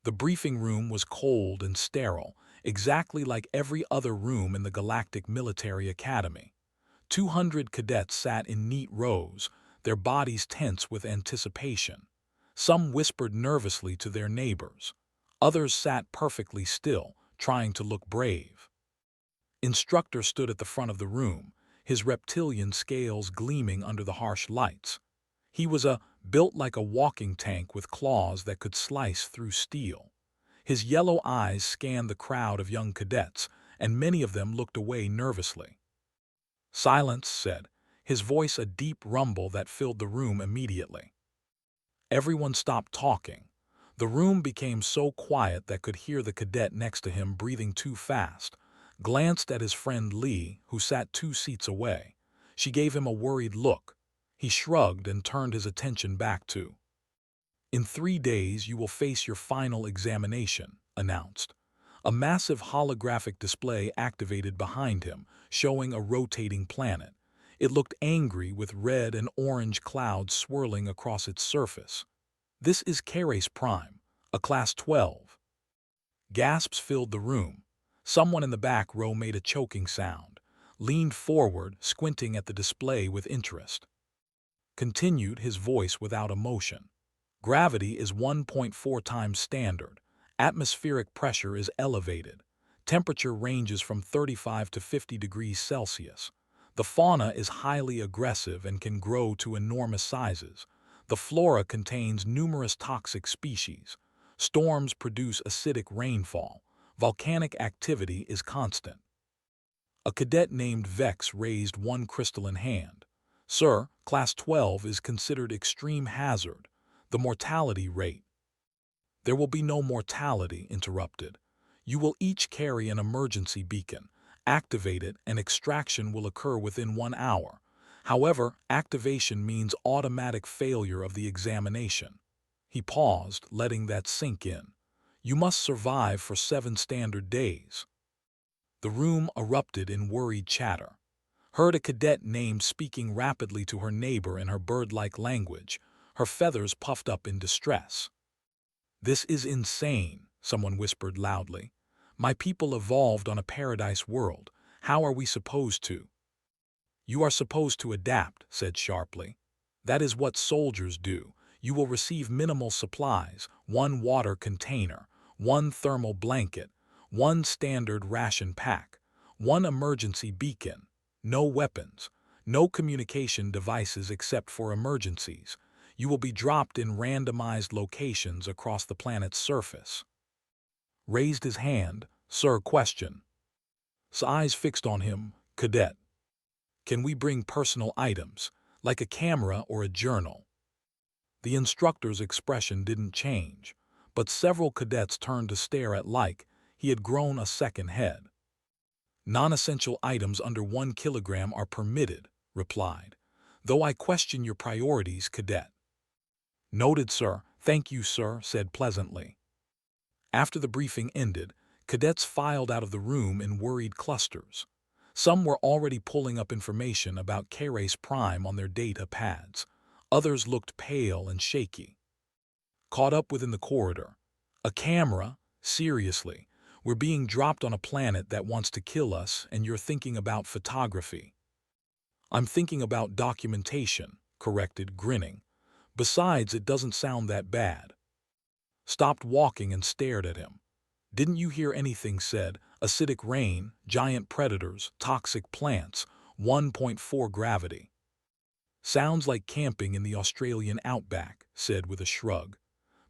The briefing room was cold and sterile, exactly like every other room in the Galactic Military Academy. 200 cadets sat in neat rows, their bodies tense with anticipation. Some whispered nervously to their neighbors. Others sat perfectly still, trying to look brave. Instructor stood at the front of the room, his reptilian scales gleaming under the harsh lights. He was built like a walking tank with claws that could slice through steel. His yellow eyes scanned the crowd of young cadets, and many of them looked away nervously. "Silence," said, his voice a deep rumble that filled the room immediately. Everyone stopped talking. The room became so quiet that could hear the cadet next to him breathing too fast. Glanced at his friend Lee, who sat 2 seats away. She gave him a worried look. He shrugged and turned his attention back to. "In 3 days you will face your final examination," announced. A massive holographic display activated behind him, showing a rotating planet. It looked angry with red and orange clouds swirling across its surface. "This is Caris Prime, a Class 12. Gasps filled the room. Someone in the back row made a choking sound, leaned forward, squinting at the display with interest. Continued his voice without emotion. "Gravity is 1.4 times standard. Atmospheric pressure is elevated. Temperature ranges from 35 to 50 degrees Celsius. The fauna is highly aggressive and can grow to enormous sizes. The flora contains numerous toxic species. Storms produce acidic rainfall. Volcanic activity is constant." A cadet named Vex raised one crystalline hand. "Sir, Class 12 is considered extreme hazard. The mortality rate—" "There will be no mortality," interrupted. "You will each carry an emergency beacon. Activate it and extraction will occur within 1 hour. However, activation means automatic failure of the examination." He paused, letting that sink in. "You must survive for 7 standard days." The room erupted in worried chatter. Heard a cadet named speaking rapidly to her neighbor in her bird-like language, her feathers puffed up in distress. "This is insane," someone whispered loudly. "My people evolved on a paradise world. How are we supposed to?" "You are supposed to adapt," said sharply. "That is what soldiers do. You will receive minimal supplies, 1 water container, 1 thermal blanket, 1 standard ration pack, 1 emergency beacon, no weapons, no communication devices except for emergencies. You will be dropped in randomized locations across the planet's surface." Raised his hand. "Sir, question." Eyes fixed on him. "Cadet, can we bring personal items, like a camera or a journal?" The instructor's expression didn't change, but several cadets turned to stare at like he had grown a second head. "Non-essential items under 1 kilogram are permitted," replied, "though I question your priorities, cadet." "Noted, sir. Thank you, sir," said pleasantly. After the briefing ended, cadets filed out of the room in worried clusters. Some were already pulling up information about Caris Prime on their data pads. Others looked pale and shaky. Caught up within the corridor. "A camera? Seriously? We're being dropped on a planet that wants to kill us, and you're thinking about photography." "I'm thinking about documentation," corrected, grinning. "Besides, it doesn't sound that bad." Stopped walking and stared at him. "Didn't you hear anything said? Acidic rain, giant predators, toxic plants, 1.4 gravity." "Sounds like camping in the Australian outback," said with a shrug.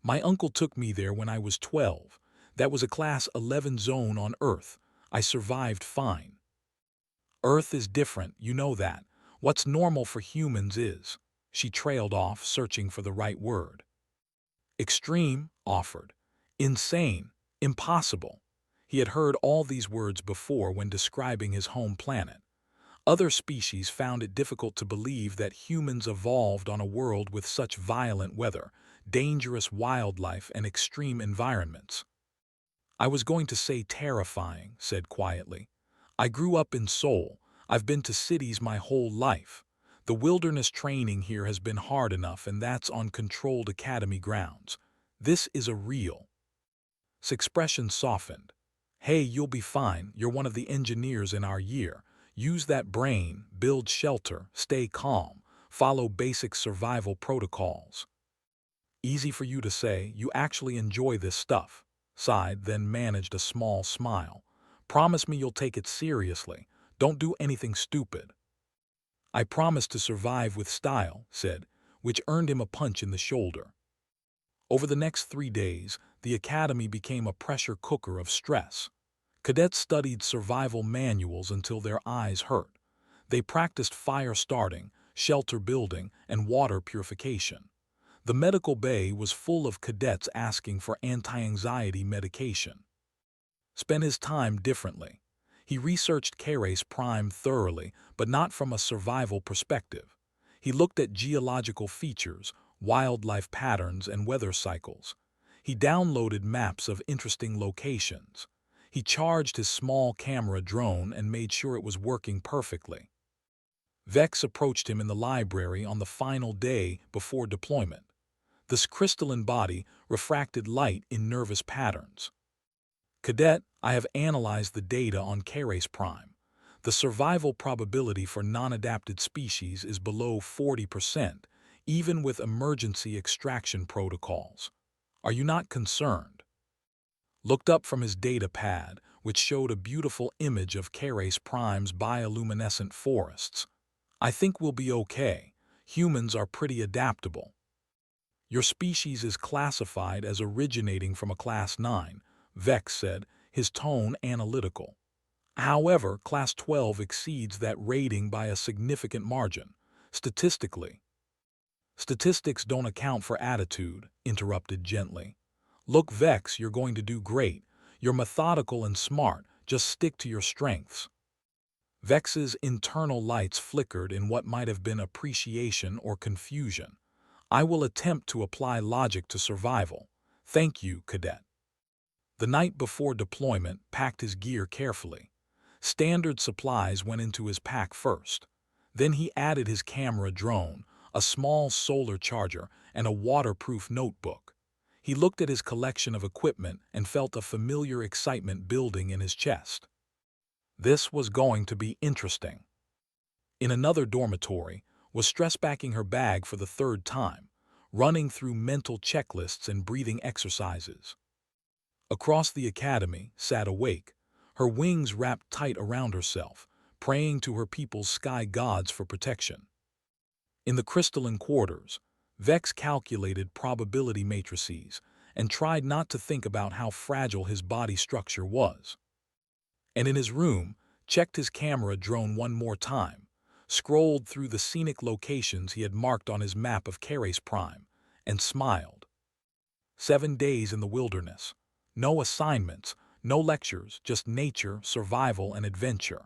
"My uncle took me there when I was 12. That was a Class 11 zone on Earth. I survived fine." "Earth is different, you know that. What's normal for humans is—" She trailed off, searching for the right word. "Extreme," offered. "Insane. Impossible." He had heard all these words before when describing his home planet. Other species found it difficult to believe that humans evolved on a world with such violent weather, dangerous wildlife, and extreme environments. "I was going to say terrifying," said quietly. "I grew up in Seoul. I've been to cities my whole life. The wilderness training here has been hard enough, and that's on controlled academy grounds. This is a real." expression softened. Hey, you'll be fine. You're one of the engineers in our year. Use that brain, build shelter, stay calm, follow basic survival protocols. Easy for you to say, you actually enjoy this stuff. Sighed, then managed a small smile. Promise me you'll take it seriously. Don't do anything stupid. I promise to survive with style, said, which earned him a punch in the shoulder. Over the next 3 days, the academy became a pressure cooker of stress. Cadets studied survival manuals until their eyes hurt. They practiced fire starting, shelter building, and water purification. The medical bay was full of cadets asking for anti-anxiety medication. Spent his time differently. He researched Caris Prime thoroughly, but not from a survival perspective. He looked at geological features, wildlife patterns, and weather cycles. He downloaded maps of interesting locations. He charged his small camera drone and made sure it was working perfectly. Vex approached him in the library on the final day before deployment. This crystalline body refracted light in nervous patterns. Cadet, I have analyzed the data on Caris Prime. The survival probability for non-adapted species is below 40%, even with emergency extraction protocols. Are you not concerned? Looked up from his data pad, which showed a beautiful image of Caris Prime's bioluminescent forests. I think we'll be okay. Humans are pretty adaptable. Your species is classified as originating from a Class 9, Vex said, his tone analytical. However, Class 12 exceeds that rating by a significant margin, statistically. Statistics don't account for attitude, interrupted gently. Look, Vex, you're going to do great. You're methodical and smart. Just stick to your strengths. Vex's internal lights flickered in what might have been appreciation or confusion. I will attempt to apply logic to survival. Thank you, Cadet. The night before deployment, packed his gear carefully. Standard supplies went into his pack first. Then he added his camera drone, a small solar charger, and a waterproof notebook. He looked at his collection of equipment and felt a familiar excitement building in his chest. This was going to be interesting. In another dormitory, was stress-backing her bag for the 3rd time, running through mental checklists and breathing exercises. Across the academy, sat awake, her wings wrapped tight around herself, praying to her people's sky gods for protection. In the crystalline quarters, Vex calculated probability matrices and tried not to think about how fragile his body structure was. And in his room, checked his camera drone one more time, scrolled through the scenic locations he had marked on his map of Caris Prime, and smiled. 7 days in the wilderness. No assignments, no lectures, just nature, survival, and adventure.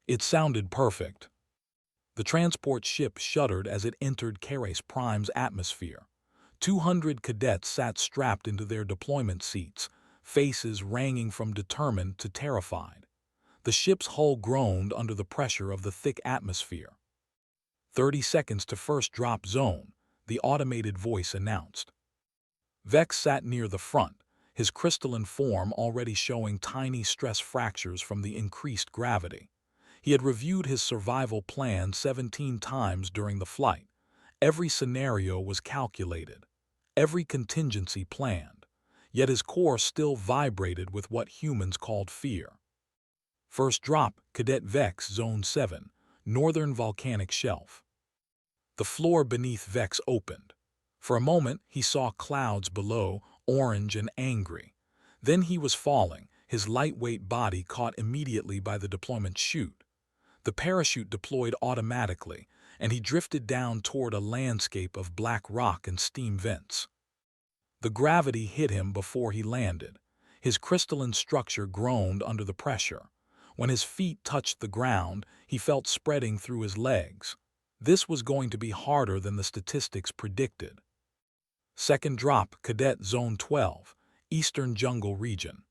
It sounded perfect. The transport ship shuddered as it entered Caris Prime's atmosphere. 200 cadets sat strapped into their deployment seats, faces ranging from determined to terrified. The ship's hull groaned under the pressure of the thick atmosphere. 30 seconds to first drop zone, the automated voice announced. Vex sat near the front, his crystalline form already showing tiny stress fractures from the increased gravity. He had reviewed his survival plan 17 times during the flight. Every scenario was calculated, every contingency planned, yet his core still vibrated with what humans called fear. First drop, Cadet Vex, Zone 7, Northern Volcanic Shelf. The floor beneath Vex opened. For a moment, he saw clouds below, orange and angry. Then he was falling, his lightweight body caught immediately by the deployment chute. The parachute deployed automatically, and he drifted down toward a landscape of black rock and steam vents. The gravity hit him before he landed. His crystalline structure groaned under the pressure. When his feet touched the ground, he felt spreading through his legs. This was going to be harder than the statistics predicted. Second drop, Cadet Zone 12, Eastern Jungle Region.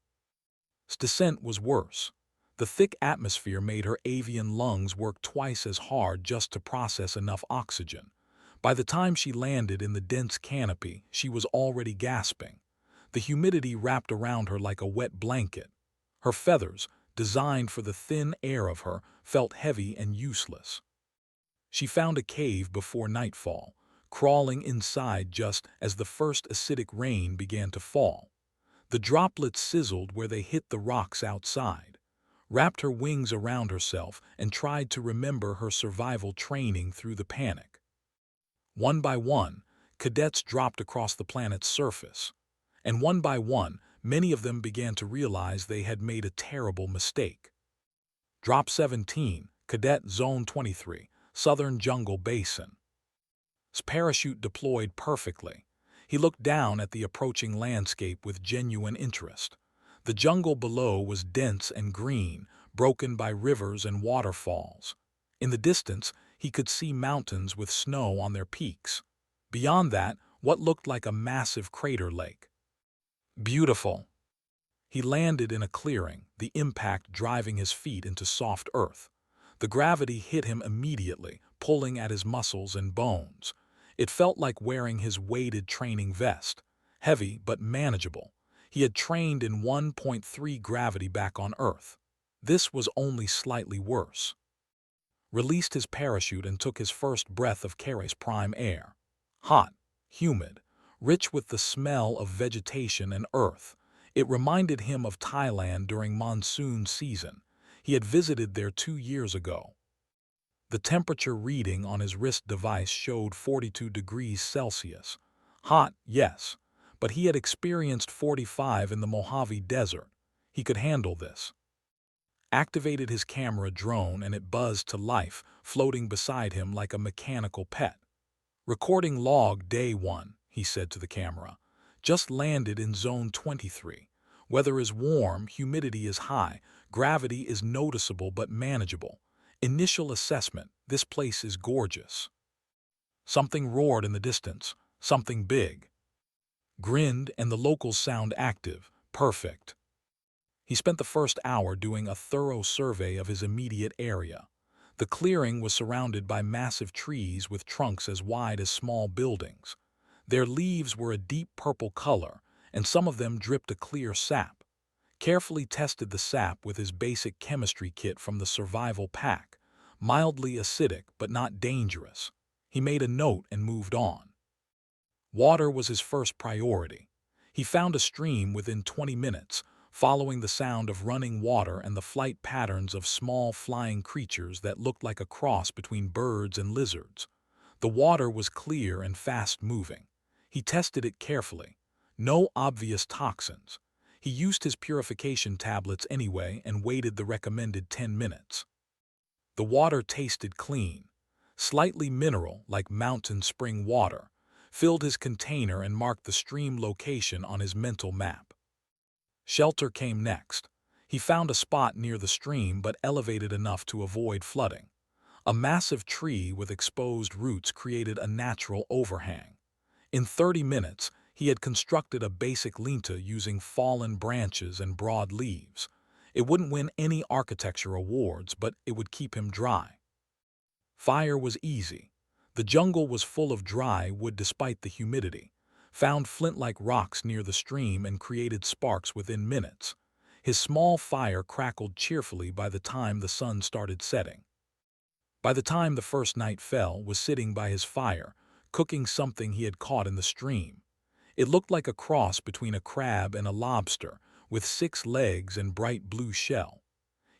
Descent was worse. The thick atmosphere made her avian lungs work twice as hard just to process enough oxygen. By the time she landed in the dense canopy, she was already gasping. The humidity wrapped around her like a wet blanket. Her feathers, designed for the thin air of her, felt heavy and useless. She found a cave before nightfall, crawling inside just as the first acidic rain began to fall. The droplets sizzled where they hit the rocks outside, wrapped her wings around herself, and tried to remember her survival training through the panic. One by one, cadets dropped across the planet's surface, and one by one, many of them began to realize they had made a terrible mistake. Drop 17, Cadet Zone 23, Southern Jungle Basin. His parachute deployed perfectly. He looked down at the approaching landscape with genuine interest. The jungle below was dense and green, broken by rivers and waterfalls. In the distance, he could see mountains with snow on their peaks. Beyond that, what looked like a massive crater lake. Beautiful. He landed in a clearing, the impact driving his feet into soft earth. The gravity hit him immediately, pulling at his muscles and bones. It felt like wearing his weighted training vest, heavy but manageable. He had trained in 1.3 gravity back on Earth. This was only slightly worse. Released his parachute and took his first breath of Caris prime air. Hot, humid, rich with the smell of vegetation and earth. It reminded him of Thailand during monsoon season. He had visited there 2 years ago. The temperature reading on his wrist device showed 42 degrees Celsius. Hot, yes, but he had experienced 45 in the Mojave Desert. He could handle this. Activated his camera drone and it buzzed to life, floating beside him like a mechanical pet. Recording log day 1, he said to the camera. Just landed in zone 23. Weather is warm, humidity is high, gravity is noticeable but manageable. Initial assessment, this place is gorgeous. Something roared in the distance, something big. Grinned and the locals sound active, perfect. He spent the first hour doing a thorough survey of his immediate area. The clearing was surrounded by massive trees with trunks as wide as small buildings. Their leaves were a deep purple color, and some of them dripped a clear sap. Carefully tested the sap with his basic chemistry kit from the survival pack, mildly acidic but not dangerous. He made a note and moved on. Water was his first priority. He found a stream within 20 minutes, following the sound of running water and the flight patterns of small flying creatures that looked like a cross between birds and lizards. The water was clear and fast-moving. He tested it carefully. No obvious toxins. He used his purification tablets anyway and waited the recommended 10 minutes. The water tasted clean, slightly mineral like mountain spring water, filled his container and marked the stream location on his mental map. Shelter came next. He found a spot near the stream but elevated enough to avoid flooding. A massive tree with exposed roots created a natural overhang. In 30 minutes, he had constructed a basic linta using fallen branches and broad leaves. It wouldn't win any architecture awards, but it would keep him dry. Fire was easy. The jungle was full of dry wood despite the humidity. Found flint-like rocks near the stream and created sparks within minutes. His small fire crackled cheerfully by the time the sun started setting. By the time the first night fell, was sitting by his fire, cooking something he had caught in the stream. It looked like a cross between a crab and a lobster, with 6 legs and bright blue shell.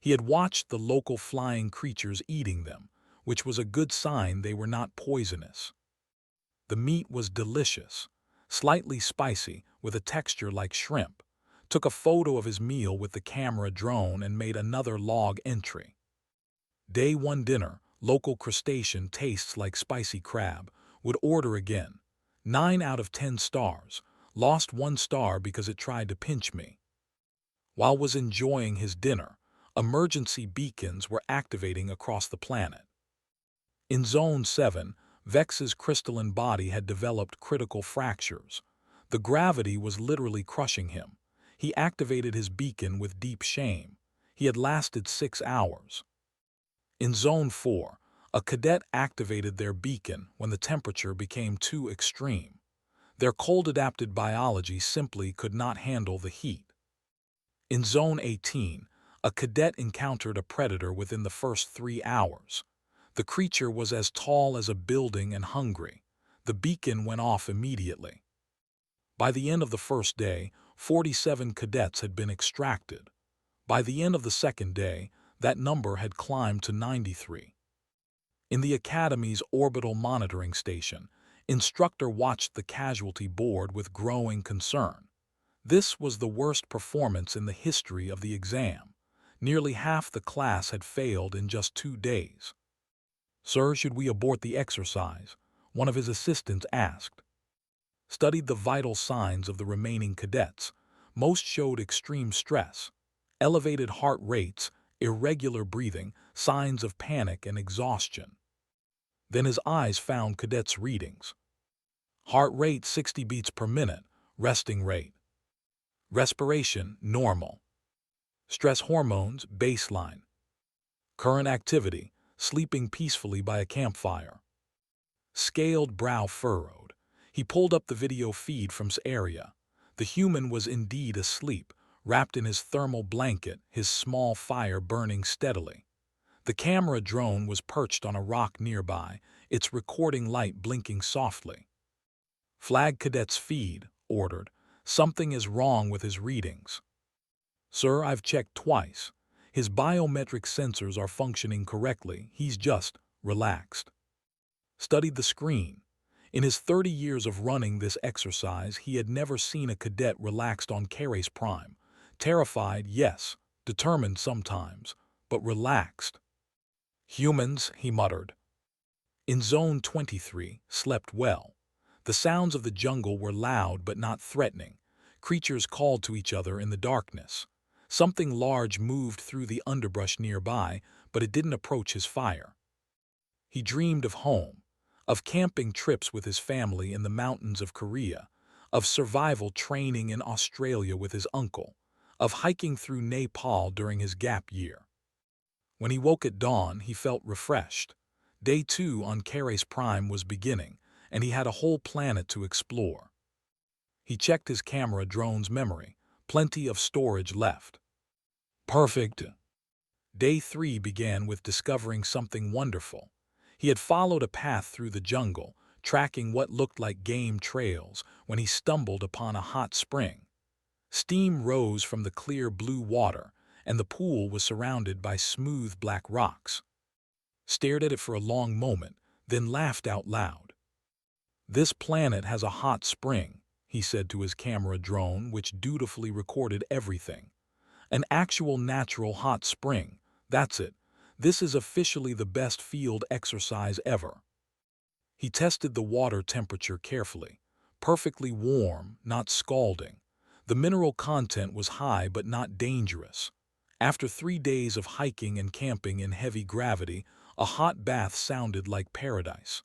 He had watched the local flying creatures eating them, which was a good sign they were not poisonous. The meat was delicious, slightly spicy, with a texture like shrimp. Took a photo of his meal with the camera drone and made another log entry. Day 1 dinner, local crustacean tastes like spicy crab, would order again. 9 out of 10 stars, lost 1 star because it tried to pinch me. While was enjoying his dinner, emergency beacons were activating across the planet. In Zone 7, Vex's crystalline body had developed critical fractures. The gravity was literally crushing him. He activated his beacon with deep shame. He had lasted 6 hours. In Zone 4, a cadet activated their beacon when the temperature became too extreme. Their cold-adapted biology simply could not handle the heat. In Zone 18, a cadet encountered a predator within the first 3 hours. The creature was as tall as a building and hungry. The beacon went off immediately. By the end of the first day, 47 cadets had been extracted. By the end of the second day, that number had climbed to 93. In the Academy's orbital monitoring station, instructor watched the casualty board with growing concern. This was the worst performance in the history of the exam. Nearly half the class had failed in just 2 days. "Sir, should we abort the exercise?" one of his assistants asked. Studied the vital signs of the remaining cadets. Most showed extreme stress, elevated heart rates, irregular breathing, signs of panic and exhaustion. Then his eyes found cadets' readings. Heart rate 60 beats per minute, resting rate. Respiration normal. Stress hormones baseline. Current activity, sleeping peacefully by a campfire. Scaled brow furrowed. He pulled up the video feed from his area. The human was indeed asleep, wrapped in his thermal blanket, his small fire burning steadily. The camera drone was perched on a rock nearby, its recording light blinking softly. "Flag cadet's feed," ordered. "Something is wrong with his readings." "Sir, I've checked twice. His biometric sensors are functioning correctly. He's just relaxed." Studied the screen. In his 30 years of running this exercise, he had never seen a cadet relaxed on Caris Prime. Terrified, yes, determined sometimes, but relaxed. "Humans," he muttered. In Zone 23, slept well. The sounds of the jungle were loud but not threatening. Creatures called to each other in the darkness. Something large moved through the underbrush nearby, but it didn't approach his fire. He dreamed of home, of camping trips with his family in the mountains of Korea, of survival training in Australia with his uncle, of hiking through Nepal during his gap year. When he woke at dawn, he felt refreshed. Day 2 on Caris Prime was beginning, and he had a whole planet to explore. He checked his camera drone's memory. Plenty of storage left. Perfect. Day 3 began with discovering something wonderful. He had followed a path through the jungle, tracking what looked like game trails, when he stumbled upon a hot spring. Steam rose from the clear blue water, and the pool was surrounded by smooth black rocks. Stared at it for a long moment, then laughed out loud. "This planet has a hot spring," he said to his camera drone, which dutifully recorded everything. "An actual natural hot spring. That's it. This is officially the best field exercise ever." He tested the water temperature carefully. Perfectly warm, not scalding. The mineral content was high but not dangerous. After 3 days of hiking and camping in heavy gravity, a hot bath sounded like paradise.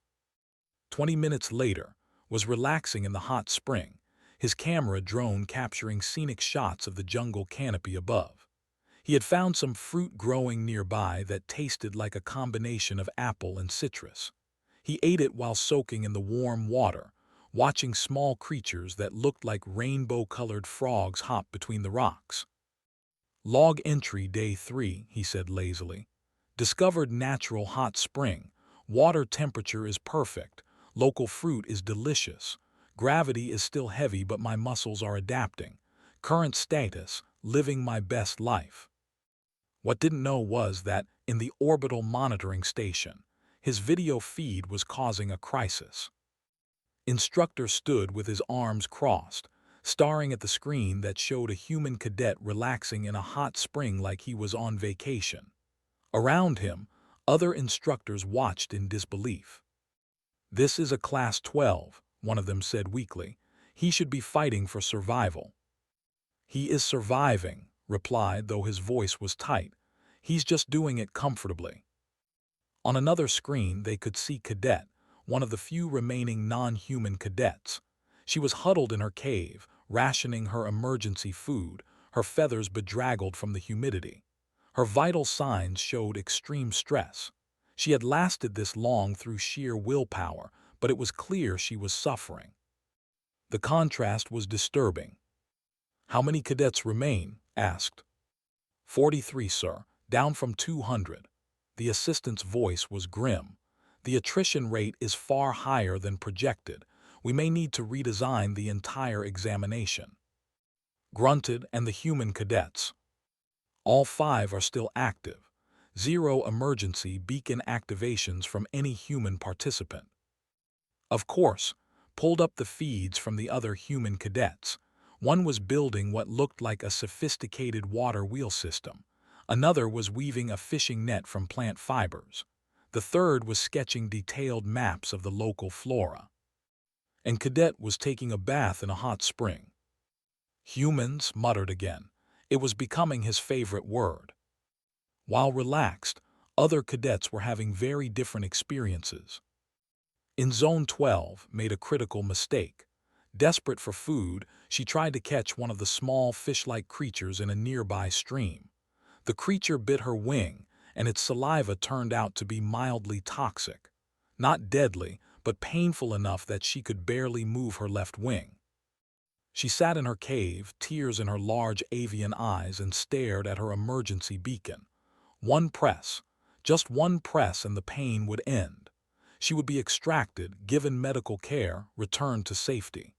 20 minutes later, was relaxing in the hot spring, his camera drone capturing scenic shots of the jungle canopy above. He had found some fruit growing nearby that tasted like a combination of apple and citrus. He ate it while soaking in the warm water, watching small creatures that looked like rainbow-colored frogs hop between the rocks. "Log entry Day 3, he said lazily. "Discovered natural hot spring. Water temperature is perfect. Local fruit is delicious. Gravity is still heavy, but my muscles are adapting. Current status, living my best life." What didn't know was that, in the orbital monitoring station, his video feed was causing a crisis. Instructor stood with his arms crossed, staring at the screen that showed a human cadet relaxing in a hot spring like he was on vacation. Around him, other instructors watched in disbelief. "This is a Class 12, one of them said weakly. "He should be fighting for survival." "He is surviving," replied, though his voice was tight. "He's just doing it comfortably." On another screen, they could see Cadet, one of the few remaining non-human cadets. She was huddled in her cave, rationing her emergency food, her feathers bedraggled from the humidity. Her vital signs showed extreme stress. She had lasted this long through sheer willpower, but it was clear she was suffering. The contrast was disturbing. "How many cadets remain?" asked. 43, sir, down from 200. The assistant's voice was grim. "The attrition rate is far higher than projected. We may need to redesign the entire examination." Grunted and the human cadets. "All 5 are still active. 0 emergency beacon activations from any human participant." Of course, pulled up the feeds from the other human cadets. One was building what looked like a sophisticated water wheel system. Another was weaving a fishing net from plant fibers. The third was sketching detailed maps of the local flora. And Cadet was taking a bath in a hot spring. "Humans," muttered again. It was becoming his favorite word. While relaxed, other cadets were having very different experiences. In Zone 12 made a critical mistake. Desperate for food, she tried to catch one of the small fish-like creatures in a nearby stream. The creature bit her wing, and its saliva turned out to be mildly toxic. Not deadly, but painful enough that she could barely move her left wing. She sat in her cave, tears in her large avian eyes, and stared at her emergency beacon. One press, just one press, and the pain would end. She would be extracted, given medical care, returned to safety.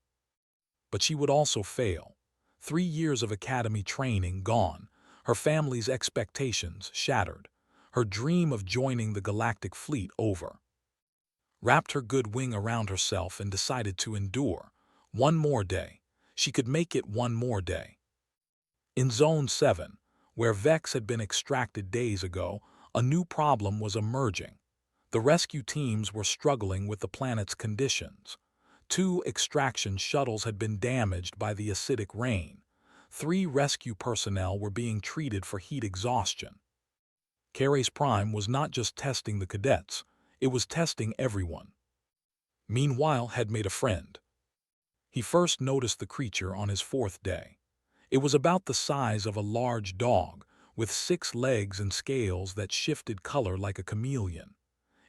But she would also fail. 3 years of academy training gone, her family's expectations shattered, her dream of joining the Galactic Fleet over. Wrapped her good wing around herself and decided to endure. One more day. She could make it one more day. In Zone 7, where Vex had been extracted days ago, a new problem was emerging. The rescue teams were struggling with the planet's conditions. 2 extraction shuttles had been damaged by the acidic rain. 3 rescue personnel were being treated for heat exhaustion. Caris Prime was not just testing the cadets, it was testing everyone. Meanwhile, had made a friend. He first noticed the creature on his 4th day. It was about the size of a large dog, with 6 legs and scales that shifted color like a chameleon.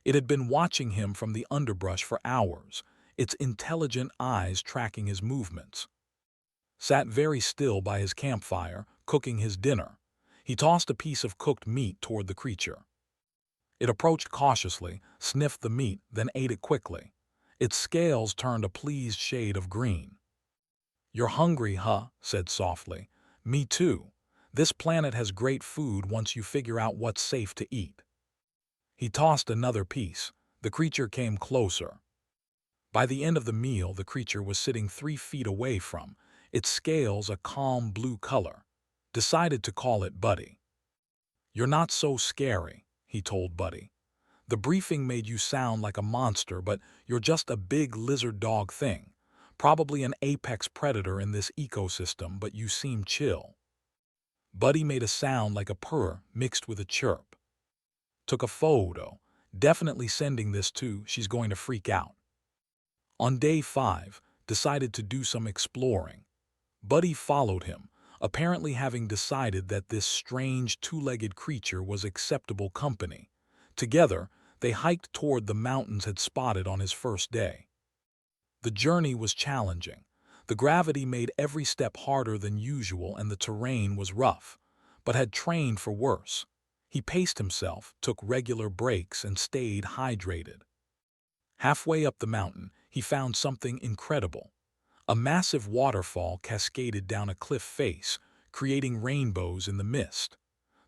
It had been watching him from the underbrush for hours, its intelligent eyes tracking his movements. Sat very still by his campfire, cooking his dinner. He tossed a piece of cooked meat toward the creature. It approached cautiously, sniffed the meat, then ate it quickly. Its scales turned a pleased shade of green. "You're hungry, huh?" said softly. "Me too. This planet has great food once you figure out what's safe to eat." He tossed another piece. The creature came closer. By the end of the meal, the creature was sitting 3 feet away from, its scales a calm blue color. Decided to call it Buddy. "You're not so scary," he told Buddy. "The briefing made you sound like a monster, but you're just a big lizard dog thing. Probably an apex predator in this ecosystem, but you seem chill." Buddy made a sound like a purr mixed with a chirp. Took a photo. "Definitely sending this to, she's going to freak out." On day 5, decided to do some exploring. Buddy followed him, apparently having decided that this strange 2-legged creature was acceptable company. Together, they hiked toward the mountains had spotted on his first day. The journey was challenging. The gravity made every step harder than usual and the terrain was rough, but had trained for worse. He paced himself, took regular breaks, and stayed hydrated. Halfway up the mountain, he found something incredible. A massive waterfall cascaded down a cliff face, creating rainbows in the mist.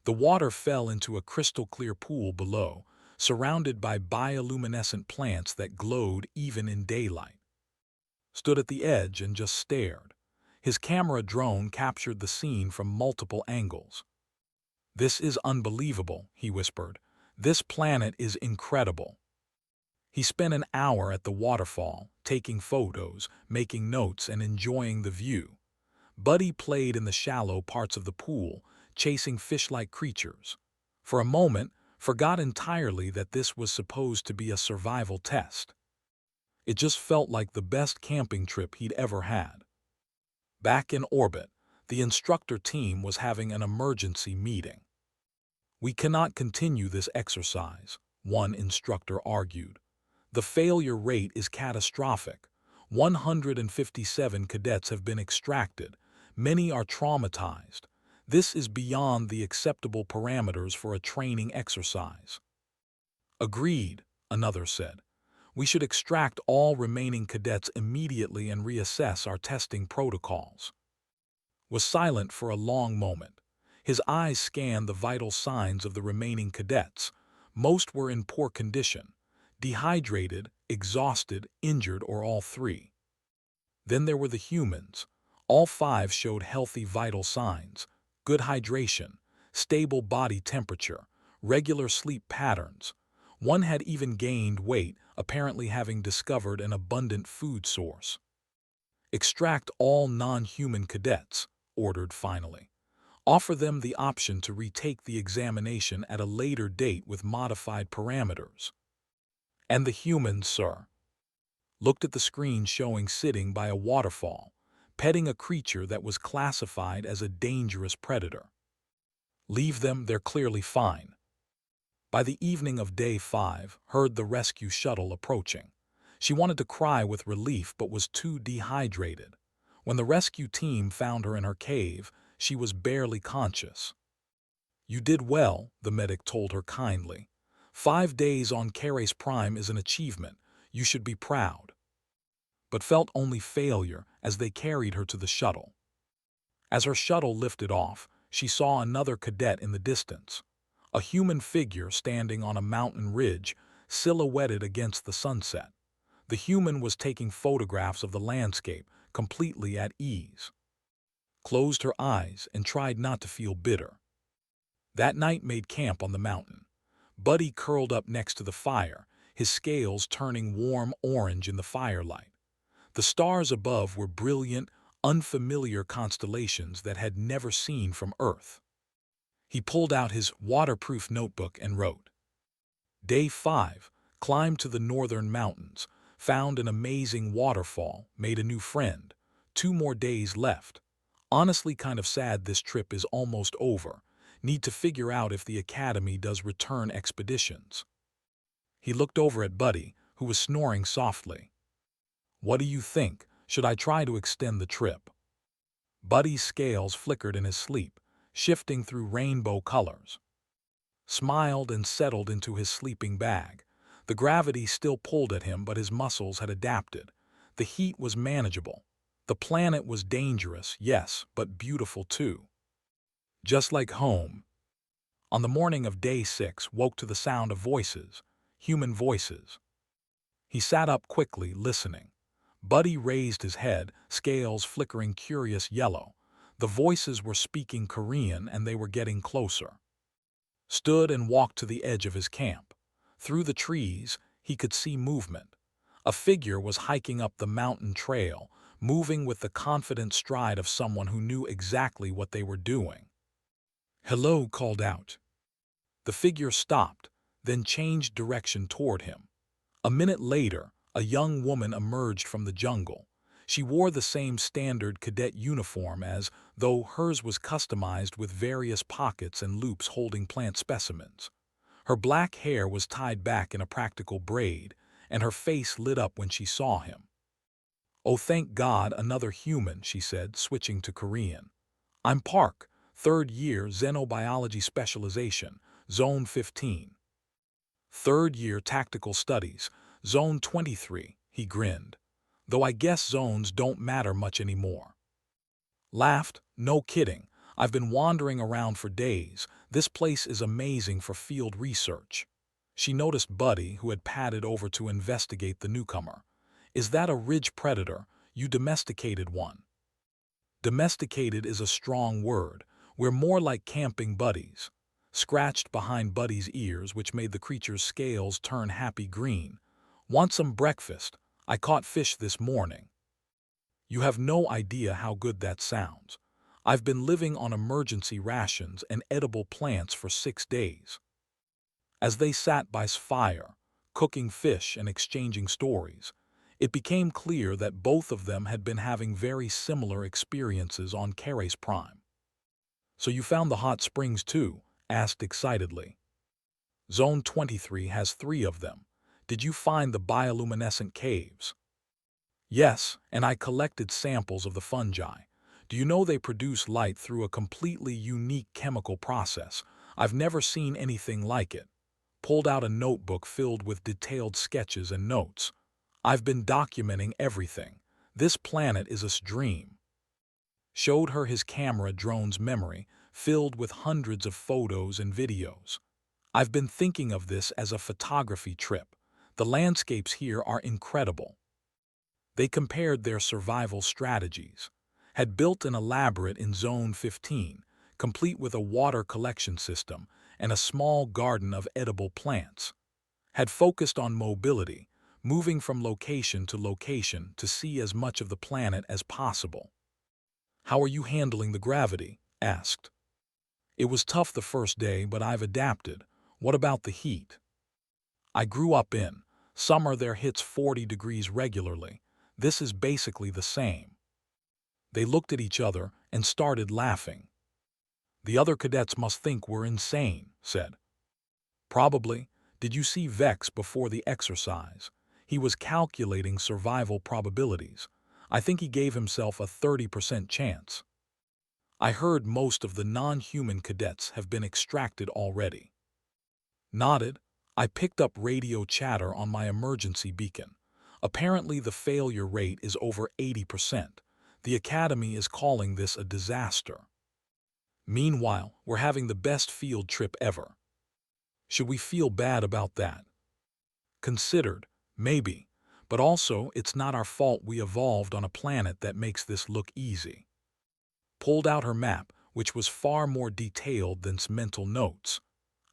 The water fell into a crystal-clear pool below, surrounded by bioluminescent plants that glowed even in daylight. Stood at the edge and just stared. His camera drone captured the scene from multiple angles. "This is unbelievable," he whispered. "This planet is incredible." He spent an hour at the waterfall, taking photos, making notes, and enjoying the view. Buddy played in the shallow parts of the pool, chasing fish-like creatures. For a moment, forgot entirely that this was supposed to be a survival test. It just felt like the best camping trip he'd ever had. Back in orbit, the instructor team was having an emergency meeting. "We cannot continue this exercise," one instructor argued. "The failure rate is catastrophic. 157 cadets have been extracted. Many are traumatized. This is beyond the acceptable parameters for a training exercise. Agreed, another said. We should extract all remaining cadets immediately and reassess our testing protocols. Was silent for a long moment. His eyes scanned the vital signs of the remaining cadets. Most were in poor condition, dehydrated, exhausted, injured, or all three. Then there were the humans. All five showed healthy vital signs: good hydration, stable body temperature, regular sleep patterns. One had even gained weight, apparently having discovered an abundant food source. Extract all non-human cadets, ordered finally. Offer them the option to retake the examination at a later date with modified parameters. And the humans, sir? Looked at the screen showing sitting by a waterfall, petting a creature that was classified as a dangerous predator. Leave them, they're clearly fine. By the evening of day 5, heard the rescue shuttle approaching. She wanted to cry with relief but was too dehydrated. When the rescue team found her in her cave, she was barely conscious. You did well, the medic told her kindly. 5 days on Caris Prime is an achievement. You should be proud. But felt only failure as they carried her to the shuttle. As her shuttle lifted off, she saw another cadet in the distance. A human figure standing on a mountain ridge, silhouetted against the sunset. The human was taking photographs of the landscape, completely at ease. Closed her eyes and tried not to feel bitter. That night made camp on the mountain. Buddy curled up next to the fire, his scales turning warm orange in the firelight. The stars above were brilliant, unfamiliar constellations that had never seen from Earth. He pulled out his waterproof notebook and wrote. Day 5, climbed to the northern mountains, found an amazing waterfall, made a new friend. 2 more days left. Honestly kind of sad this trip is almost over. Need to figure out if the Academy does return expeditions. He looked over at Buddy, who was snoring softly. What do you think? Should I try to extend the trip? Buddy's scales flickered in his sleep, shifting through rainbow colors. Smiled and settled into his sleeping bag. The gravity still pulled at him, but his muscles had adapted. The heat was manageable. The planet was dangerous, yes, but beautiful too. Just like home. On the morning of day 6, woke to the sound of voices, human voices. He sat up quickly, listening. Buddy raised his head, scales flickering curious yellow. The voices were speaking Korean and they were getting closer. Stood and walked to the edge of his camp. Through the trees, he could see movement. A figure was hiking up the mountain trail, moving with the confident stride of someone who knew exactly what they were doing. Hello, called out. The figure stopped, then changed direction toward him. A minute later, a young woman emerged from the jungle. She wore the same standard cadet uniform as, though hers was customized with various pockets and loops holding plant specimens. Her black hair was tied back in a practical braid, and her face lit up when she saw him. Oh, thank God, another human, she said, switching to Korean. I'm Park, 3rd year Xenobiology Specialization, Zone 15. 3rd year Tactical Studies, Zone 23, he grinned. Though I guess zones don't matter much anymore. Laughed, no kidding. I've been wandering around for days. This place is amazing for field research. She noticed Buddy, who had padded over to investigate the newcomer. Is that a ridge predator? You domesticated one. Domesticated is a strong word. We're more like camping buddies. Scratched behind Buddy's ears, which made the creature's scales turn happy green. Want some breakfast? I caught fish this morning. You have no idea how good that sounds. I've been living on emergency rations and edible plants for 6 days. As they sat by fire, cooking fish and exchanging stories, it became clear that both of them had been having very similar experiences on Caris Prime. So you found the hot springs too? Asked excitedly. Zone 23 has 3 of them. Did you find the bioluminescent caves? Yes, and I collected samples of the fungi. Do you know they produce light through a completely unique chemical process? I've never seen anything like it. Pulled out a notebook filled with detailed sketches and notes. I've been documenting everything. This planet is a dream. Showed her his camera drone's memory, filled with hundreds of photos and videos. I've been thinking of this as a photography trip. The landscapes here are incredible. They compared their survival strategies. Had built an elaborate in Zone 15, complete with a water collection system and a small garden of edible plants. Had focused on mobility, moving from location to see as much of the planet as possible. "How are you handling the gravity?" asked. "It was tough the first day, but I've adapted. What about the heat?" "I grew up in summer there hits 40 degrees regularly. This is basically the same." They looked at each other and started laughing. "The other cadets must think we're insane," said. "Probably. Did you see Vex before the exercise? He was calculating survival probabilities. I think he gave himself a 30% chance. I heard most of the non-human cadets have been extracted already." Nodded. I picked up radio chatter on my emergency beacon. Apparently the failure rate is over 80%. The Academy is calling this a disaster. Meanwhile, we're having the best field trip ever. Should we feel bad about that? Considered, maybe, but also it's not our fault we evolved on a planet that makes this look easy. Pulled out her map, which was far more detailed than mental notes.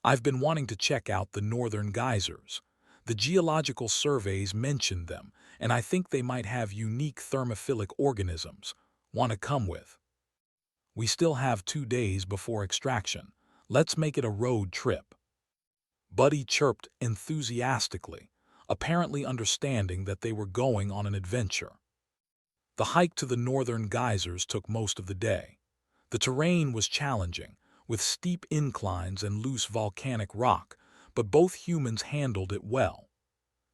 "I've been wanting to check out the northern geysers. The geological surveys mentioned them, and I think they might have unique thermophilic organisms. Want to come with?" "We still have 2 days before extraction. Let's make it a road trip." Buddy chirped enthusiastically, apparently understanding that they were going on an adventure. The hike to the northern geysers took most of the day. The terrain was challenging, with steep inclines and loose volcanic rock, but both humans handled it well.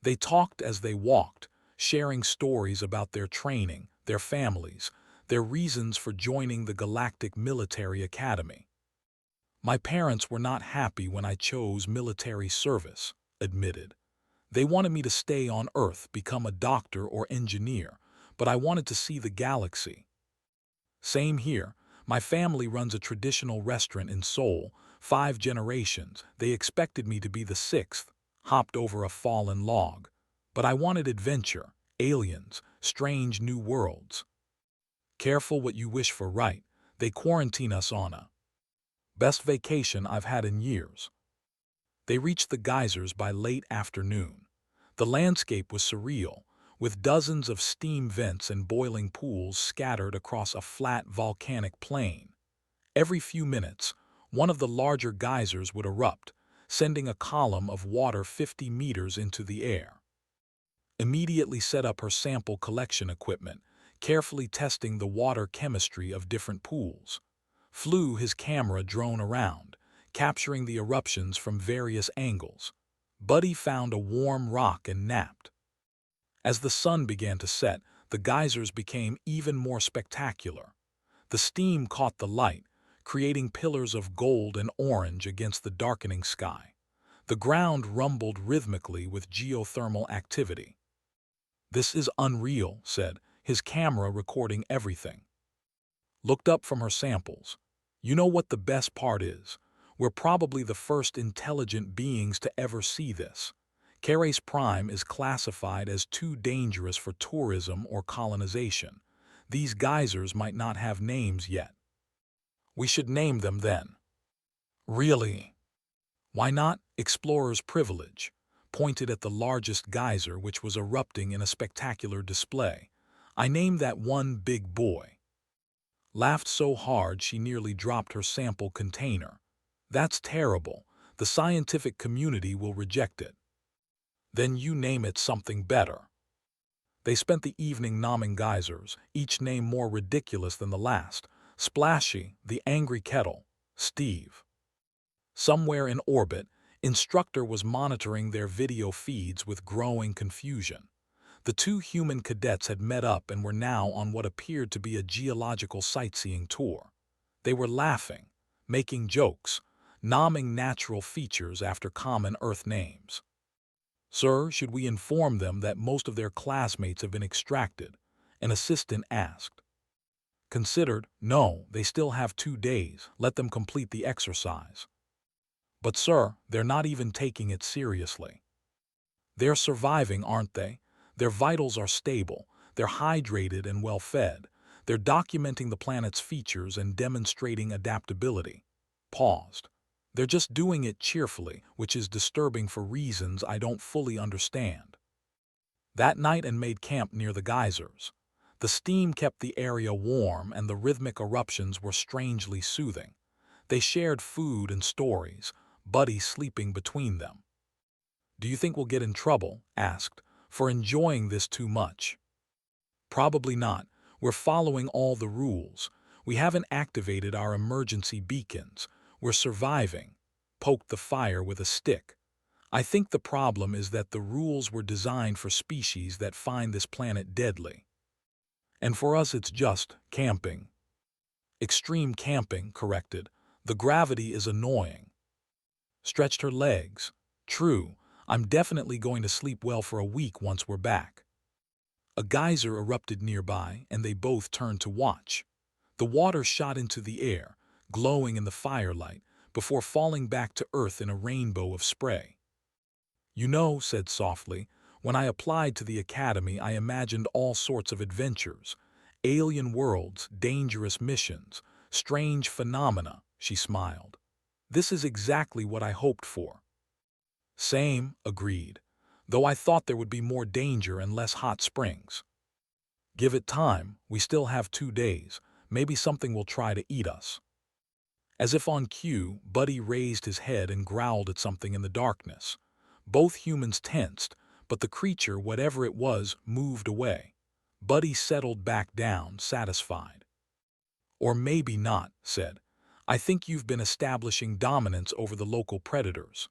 They talked as they walked, sharing stories about their training, their families, their reasons for joining the Galactic Military Academy. "My parents were not happy when I chose military service," admitted. "They wanted me to stay on Earth, become a doctor or engineer, but I wanted to see the galaxy." "Same here. My family runs a traditional restaurant in Seoul, 5 generations. They expected me to be the sixth, hopped over a fallen log. But I wanted adventure, aliens, strange new worlds." "Careful what you wish for, right? They quarantine us on a best vacation I've had in years." They reached the geysers by late afternoon. The landscape was surreal, with dozens of steam vents and boiling pools scattered across a flat volcanic plain. Every few minutes, one of the larger geysers would erupt, sending a column of water 50 meters into the air. Immediately set up her sample collection equipment, carefully testing the water chemistry of different pools. Flew his camera drone around, capturing the eruptions from various angles. Buddy found a warm rock and napped. As the sun began to set, the geysers became even more spectacular. The steam caught the light, creating pillars of gold and orange against the darkening sky. The ground rumbled rhythmically with geothermal activity. "This is unreal," said, his camera recording everything. Looked up from her samples. "You know what the best part is? We're probably the first intelligent beings to ever see this. Caris Prime is classified as too dangerous for tourism or colonization. These geysers might not have names yet. We should name them then." "Really?" "Why not? Explorer's privilege." Pointed at the largest geyser, which was erupting in a spectacular display. "I named that one Big Boy." Laughed so hard she nearly dropped her sample container. "That's terrible. The scientific community will reject it." "Then you name it something better." They spent the evening naming geysers, each name more ridiculous than the last. Splashy, the angry kettle, Steve. Somewhere in orbit, Instructor was monitoring their video feeds with growing confusion. The two human cadets had met up and were now on what appeared to be a geological sightseeing tour. They were laughing, making jokes, nomming natural features after common Earth names. "Sir, should we inform them that most of their classmates have been extracted?" an assistant asked. Considered, "No, they still have 2 days. Let them complete the exercise." "But sir, they're not even taking it seriously." "They're surviving, aren't they? Their vitals are stable, they're hydrated and well-fed. They're documenting the planet's features and demonstrating adaptability." Paused. "They're just doing it cheerfully, which is disturbing for reasons I don't fully understand." That night and made camp near the geysers. The steam kept the area warm and the rhythmic eruptions were strangely soothing. They shared food and stories, Buddy sleeping between them. "Do you think we'll get in trouble?" asked, "for enjoying this too much?" "Probably not. We're following all the rules. We haven't activated our emergency beacons. We're surviving." Poked the fire with a stick. "I think the problem is that the rules were designed for species that find this planet deadly. And for us it's just camping." "Extreme camping," corrected. "The gravity is annoying." Stretched her legs. "True, I'm definitely going to sleep well for a week once we're back." A geyser erupted nearby, and they both turned to watch. The water shot into the air, glowing in the firelight, before falling back to earth in a rainbow of spray. "You know," said softly, "when I applied to the academy I imagined all sorts of adventures. Alien worlds, dangerous missions, strange phenomena." She smiled. "This is exactly what I hoped for." "Same," agreed, "though I thought there would be more danger and less hot springs." "Give it time. We still have 2 days. Maybe something will try to eat us." As if on cue, Buddy raised his head and growled at something in the darkness. Both humans tensed, but the creature, whatever it was, moved away. Buddy settled back down, satisfied. "Or maybe not," said. "I think you've been establishing dominance over the local predators.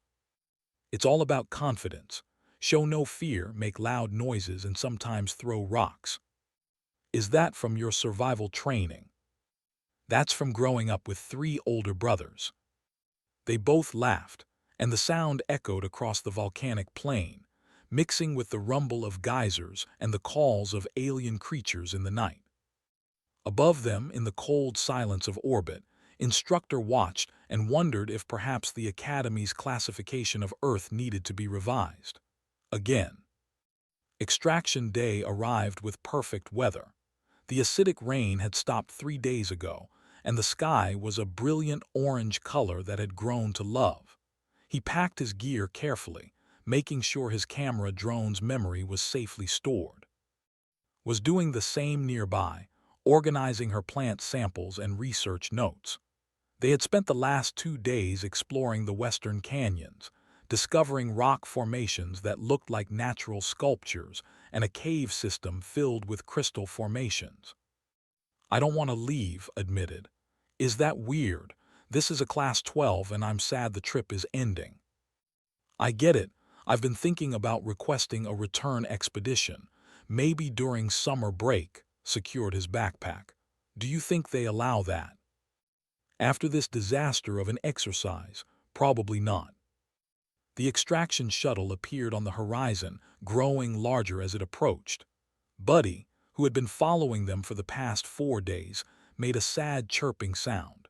It's all about confidence. Show no fear, make loud noises, and sometimes throw rocks." "Is that from your survival training?" "That's from growing up with 3 older brothers." They both laughed, and the sound echoed across the volcanic plain, mixing with the rumble of geysers and the calls of alien creatures in the night. Above them, in the cold silence of orbit, Instructor watched and wondered if perhaps the Academy's classification of Earth needed to be revised. Again. Extraction Day arrived with perfect weather. The acidic rain had stopped 3 days ago, and the sky was a brilliant orange color that had grown to love. He packed his gear carefully, making sure his camera drone's memory was safely stored. Was doing the same nearby, organizing her plant samples and research notes. They had spent the last 2 days exploring the western canyons, discovering rock formations that looked like natural sculptures and a cave system filled with crystal formations. "I don't want to leave," admitted. "Is that weird? This is a Class 12 and I'm sad the trip is ending." "I get it. I've been thinking about requesting a return expedition, maybe during summer break." Secured his backpack. "Do you think they allow that?" "After this disaster of an exercise, probably not." The extraction shuttle appeared on the horizon, growing larger as it approached. Buddy, who had been following them for the past 4 days, made a sad chirping sound.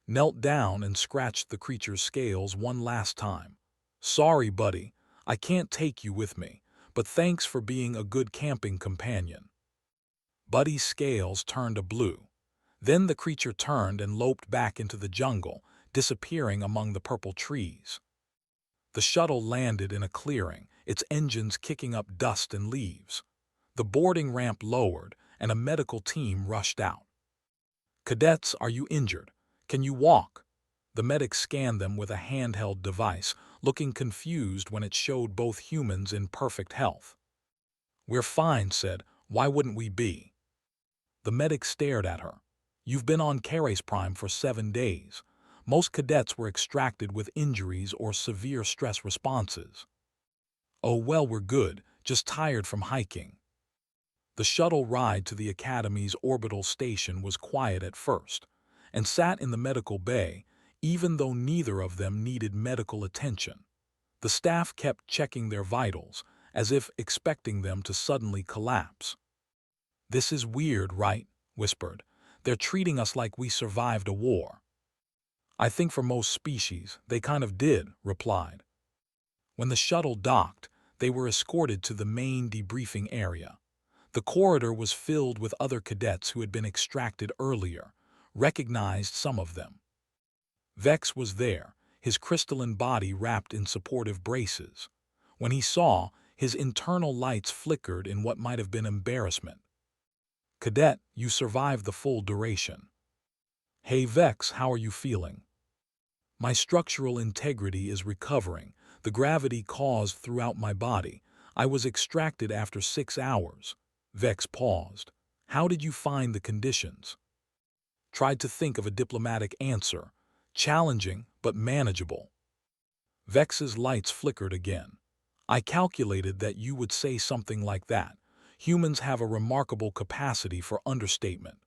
Knelt down and scratched the creature's scales one last time. "Sorry, Buddy, I can't take you with me, but thanks for being a good camping companion." Buddy's scales turned a blue. Then the creature turned and loped back into the jungle, disappearing among the purple trees. The shuttle landed in a clearing, its engines kicking up dust and leaves. The boarding ramp lowered, and a medical team rushed out. "Cadets, are you injured? Can you walk?" The medic scanned them with a handheld device, looking confused when it showed both humans in perfect health. "We're fine," said. "Why wouldn't we be?" The medic stared at her. "You've been on Caris Prime for 7 days. Most cadets were extracted with injuries or severe stress responses." "Oh well, we're good, just tired from hiking. The shuttle ride to the Academy's orbital station was quiet at first, and sat in the medical bay, even though neither of them needed medical attention. The staff kept checking their vitals, as if expecting them to suddenly collapse. "This is weird, right?" whispered. "They're treating us like we survived a war." "I think for most species, they kind of did," replied. When the shuttle docked, they were escorted to the main debriefing area. The corridor was filled with other cadets who had been extracted earlier, recognized some of them. Vex was there, his crystalline body wrapped in supportive braces. When he saw, his internal lights flickered in what might have been embarrassment. "Cadet, you survived the full duration." "Hey Vex, how are you feeling?" "My structural integrity is recovering. The gravity caused throughout my body. I was extracted after 6 hours." Vex paused. "How did you find the conditions?" Tried to think of a diplomatic answer. Challenging, but manageable. Vex's lights flickered again. "I calculated that you would say something like that. Humans have a remarkable capacity for understatement."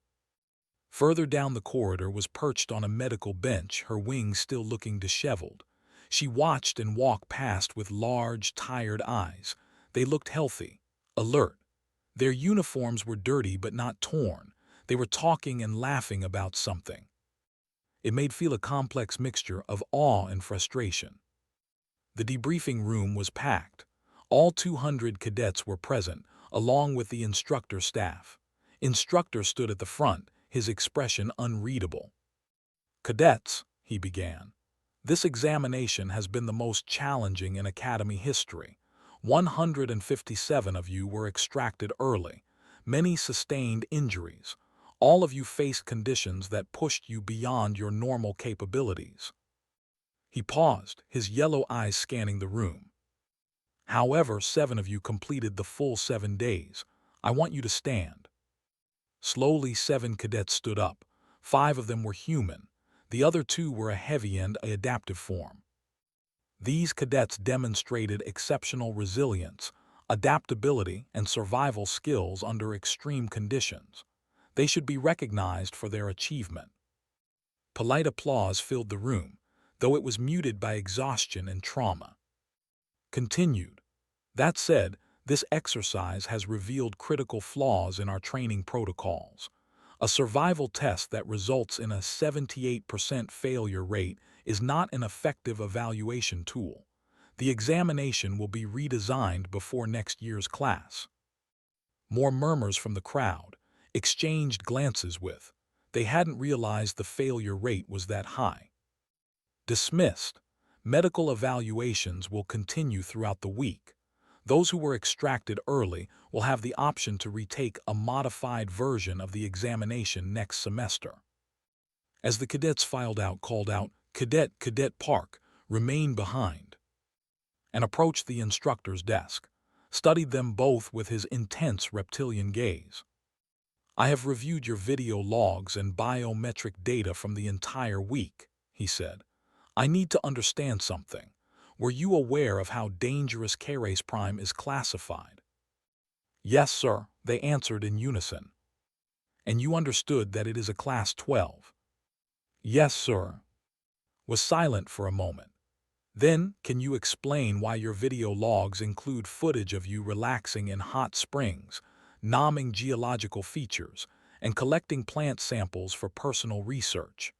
Further down the corridor was perched on a medical bench, her wings still looking disheveled. She watched and walked past with large, tired eyes. They looked healthy, alert. Their uniforms were dirty but not torn. They were talking and laughing about something. It made feel a complex mixture of awe and frustration. The debriefing room was packed. All 200 cadets were present, along with the instructor staff. Instructor stood at the front, his expression unreadable. "Cadets," he began, "this examination has been the most challenging in Academy history. 157 of you were extracted early. Many sustained injuries. All of you faced conditions that pushed you beyond your normal capabilities." He paused, his yellow eyes scanning the room. "However, 7 of you completed the full 7 days. I want you to stand." Slowly, 7 cadets stood up. 5 of them were human. The other 2 were a heavy and adaptive form. These cadets demonstrated exceptional resilience, adaptability, and survival skills under extreme conditions. They should be recognized for their achievement. Polite applause filled the room, though it was muted by exhaustion and trauma. Continued. "That said, this exercise has revealed critical flaws in our training protocols. A survival test that results in a 78% failure rate is not an effective evaluation tool. The examination will be redesigned before next year's class." More murmurs from the crowd, exchanged glances with. They hadn't realized the failure rate was that high. Dismissed. Medical evaluations will continue throughout the week. Those who were extracted early will have the option to retake a modified version of the examination next semester. As the cadets filed out, called out, Cadet Park, remain behind," and approached the instructor's desk, studied them both with his intense reptilian gaze. "I have reviewed your video logs and biometric data from the entire week," he said. "I need to understand something. Were you aware of how dangerous Caris Prime is classified?" "Yes, sir," they answered in unison. "And you understood that it is a Class 12? "Yes, sir." Was silent for a moment. "Then, can you explain why your video logs include footage of you relaxing in hot springs, nomming geological features, and collecting plant samples for personal research?"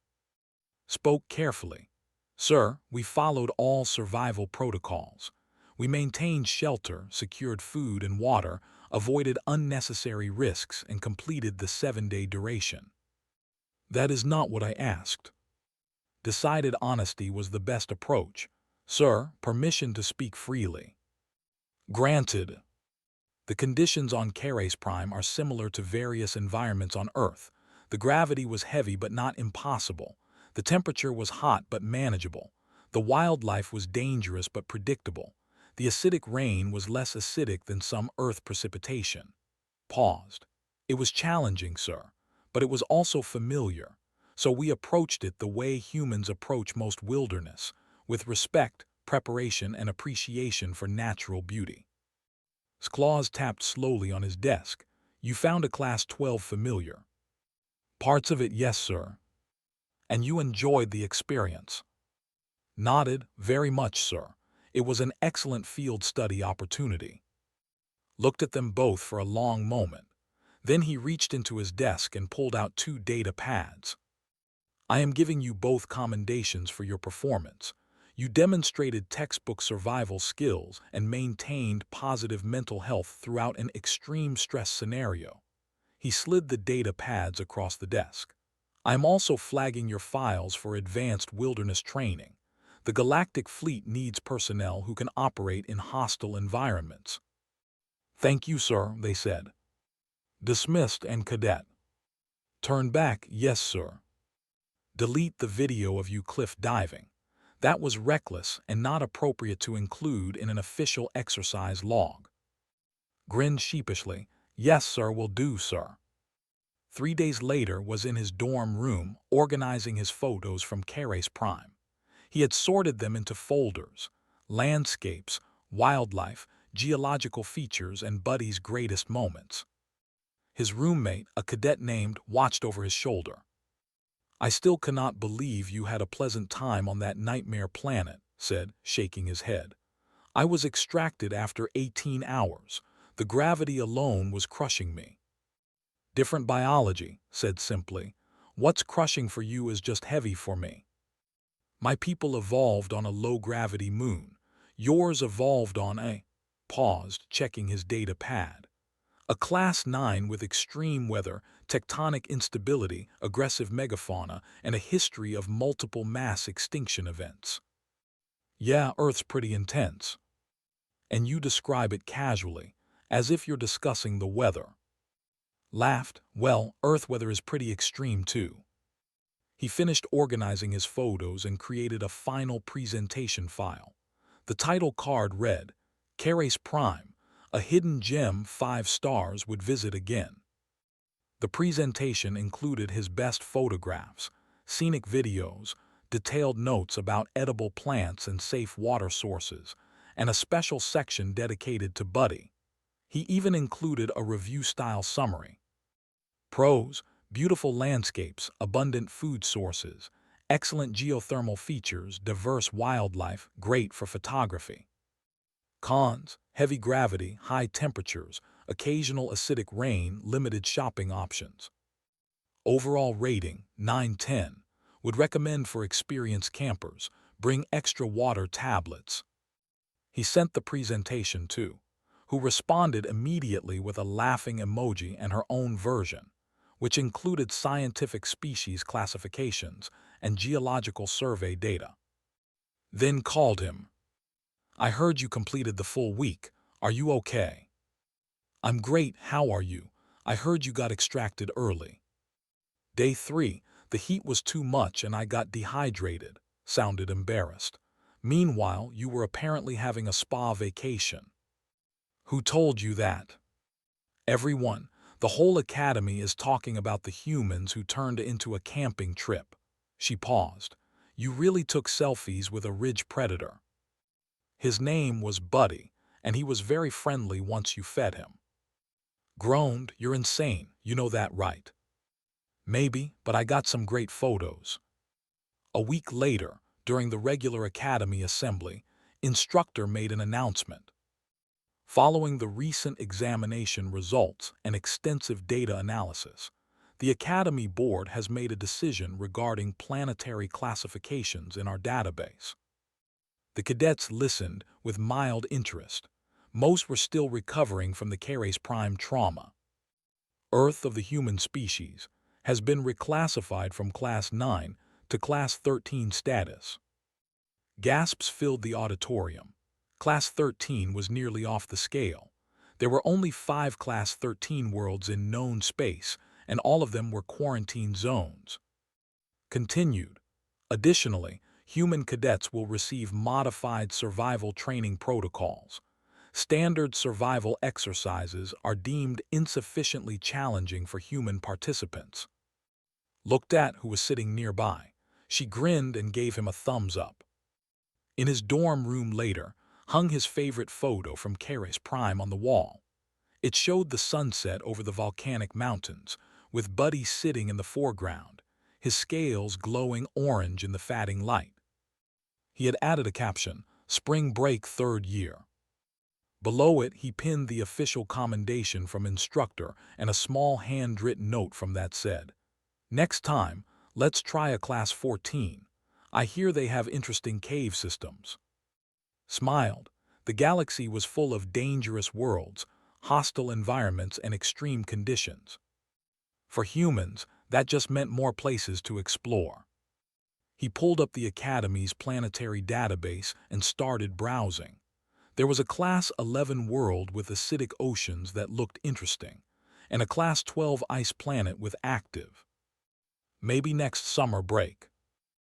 Spoke carefully. "Sir, we followed all survival protocols. We maintained shelter, secured food and water, avoided unnecessary risks, and completed the 7-day duration." "That is not what I asked." Decided honesty was the best approach. "Sir, permission to speak freely." "Granted." The conditions on Caris Prime are similar to various environments on Earth. The gravity was heavy but not impossible. The temperature was hot but manageable. The wildlife was dangerous but predictable. The acidic rain was less acidic than some Earth precipitation. Paused. "It was challenging, sir, but it was also familiar. So we approached it the way humans approach most wilderness, with respect, preparation, and appreciation for natural beauty." Claus tapped slowly on his desk. "You found a Class 12 familiar." "Parts of it, yes, sir." "And you enjoyed the experience?" Nodded. "Very much, sir. It was an excellent field study opportunity." Looked at them both for a long moment. Then he reached into his desk and pulled out 2 data pads. "I am giving you both commendations for your performance. You demonstrated textbook survival skills and maintained positive mental health throughout an extreme stress scenario." He slid the data pads across the desk. "I am also flagging your files for advanced wilderness training. The Galactic Fleet needs personnel who can operate in hostile environments." "Thank you, sir," they said. "Dismissed and cadet." "Turn back, yes, sir." "Delete the video of you cliff diving. That was reckless and not appropriate to include in an official exercise log." Grinned sheepishly. "Yes, sir, will do, sir." 3 days later was in his dorm room organizing his photos from Caris Prime. He had sorted them into folders: landscapes, wildlife, geological features, and Buddy's greatest moments. His roommate, a cadet named, watched over his shoulder. "I still cannot believe you had a pleasant time on that nightmare planet," said, shaking his head. "I was extracted after 18 hours. The gravity alone was crushing me." "Different biology," said simply. "What's crushing for you is just heavy for me. My people evolved on a low-gravity moon. Yours evolved on a—" paused, checking his data pad. "A Class 9 with extreme weather, tectonic instability, aggressive megafauna, and a history of multiple mass extinction events." "Yeah, Earth's pretty intense." "And you describe it casually, as if you're discussing the weather." Laughed. "Well, Earth weather is pretty extreme too." He finished organizing his photos and created a final presentation file. The title card read, "Caris Prime, a hidden gem 5 stars would visit again." The presentation included his best photographs, scenic videos, detailed notes about edible plants and safe water sources, and a special section dedicated to Buddy. He even included a review-style summary. Pros: beautiful landscapes, abundant food sources, excellent geothermal features, diverse wildlife, great for photography. Cons: heavy gravity, high temperatures, occasional acidic rain, limited shopping options. Overall rating, 9/10. Would recommend for experienced campers. Bring extra water tablets. He sent the presentation to, who responded immediately with a laughing emoji and her own version, which included scientific species classifications and geological survey data. Then called him. "I heard you completed the full week. Are you okay?" "I'm great, how are you? I heard you got extracted early." "Day 3, the heat was too much and I got dehydrated." Sounded embarrassed. "Meanwhile, you were apparently having a spa vacation." "Who told you that?" "Everyone. The whole academy is talking about the humans who turned into a camping trip." She paused. "You really took selfies with a ridge predator." "His name was Buddy, and he was very friendly once you fed him." Groaned. "You're insane, you know that, right?" "Maybe, but I got some great photos." A week later, during the regular academy assembly, instructor made an announcement. Following the recent examination results and extensive data analysis, the Academy Board has made a decision regarding planetary classifications in our database. The cadets listened with mild interest. Most were still recovering from the Caris Prime trauma. Earth of the human species has been reclassified from Class 9 to Class 13 status. Gasps filled the auditorium. Class 13 was nearly off the scale. There were only 5 Class 13 worlds in known space, and all of them were quarantine zones. Continued. Additionally, human cadets will receive modified survival training protocols. Standard survival exercises are deemed insufficiently challenging for human participants. Looked at who was sitting nearby. She grinned and gave him a thumbs up. In his dorm room later, hung his favorite photo from Caris Prime on the wall. It showed the sunset over the volcanic mountains, with Buddy sitting in the foreground, his scales glowing orange in the fading light. He had added a caption, "Spring Break 3rd Year." Below it, he pinned the official commendation from instructor and a small handwritten note from that said, "Next time, let's try a Class 14. I hear they have interesting cave systems." Smiled. The galaxy was full of dangerous worlds, hostile environments, and extreme conditions. For humans, that just meant more places to explore. He pulled up the Academy's planetary database and started browsing. There was a Class 11 world with acidic oceans that looked interesting, and a Class 12 ice planet with active. Maybe next summer break.